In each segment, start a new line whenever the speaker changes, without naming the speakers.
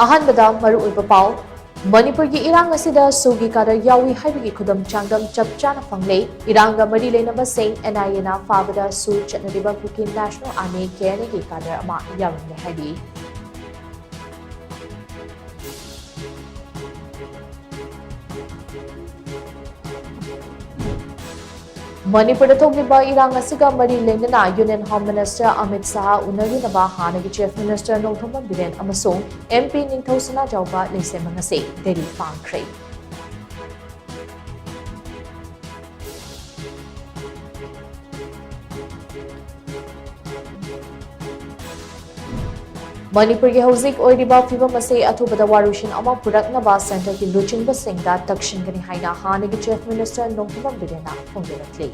ꯑꯍꯥꯟꯕꯗ ꯃꯔꯨꯑꯣꯏꯕ ꯄꯥꯎ ꯃꯅꯤꯄꯨꯔꯒꯤ ꯏꯔꯥꯡ ꯑꯁꯤꯗ ꯁꯨꯒꯤ ꯀꯥꯗꯔ ꯌꯥꯎꯏ ꯍꯥꯏꯕꯒꯤ ꯈꯨꯗꯝ ꯆꯥꯡꯗꯝ ꯆꯞ ꯆꯥꯅ ꯐꯪꯂꯦ ꯏꯔꯥꯡꯒ ꯃꯔꯤ ꯂꯩꯅꯕꯁꯤꯡ NIAꯅ ꯐꯥꯕꯗ ꯁꯨ ꯆꯠꯅꯔꯤꯕ ꯀꯨꯀꯤ ꯅꯦꯁꯅꯦꯜ ꯑꯥꯔꯃꯤ KNAꯒꯤ ꯀꯥꯗꯔ ꯑꯃ ꯌꯥꯎꯔꯝꯂꯦ ꯍꯥꯏꯔꯤ Manipur thokliba irang asiga mari lengnana Union Home Minister Amit Shah unaginaba hanagi Chief Minister Nongthomam Biren amasung MP Ningthosana Jauba leisemangase Delhi pangkhre Manipur ki hauzik oiriba fibam ase athubada warushin ama puraknaba center ki luchingba singda takshingani haina hanagi Chief Minister Nongthomam Birena phongbirakli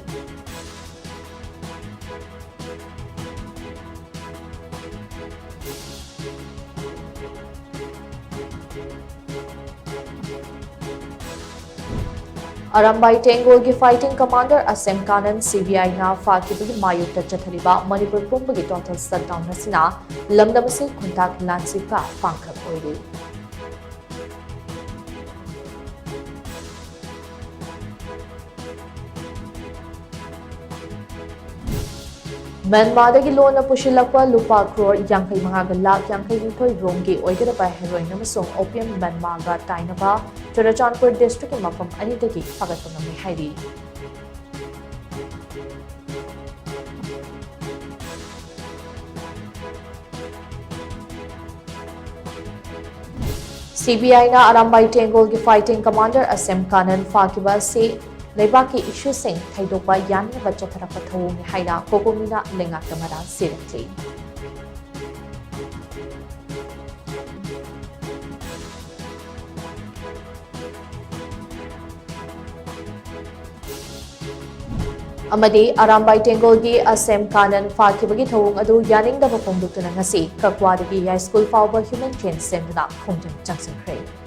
Arambai Tengol ki fighting commander Asem Kanan CBI na fakibagi mayukta chathariba Manipur pumbagi total shutdown nasina lamdamase khuntak lansika pangkhak oiri Myanmar dagi lona pushilakpa lupa crore yankai mangaga lakh yankai nithoi romgi oigadaba heroin amasung opium Myanmar ga tainaba Churachandpur district ki mafam anidagi pagatpa ngamai hairi CBI na Arambai Tengol ki fighting commander Asem Kanan fakiba se Lebaki issue sing Taidokba Yan Bachatharapa Thong Haina Kokomina Lengakamara Sirakli. Amadi Arambai Tengol gi Asem Kanan Fakibagi Thong Adu Yaning Daba Pongduktuna Ngasi Kakwadagi High School Fauba Human Chain Sendana Khongdam Jackson Craig.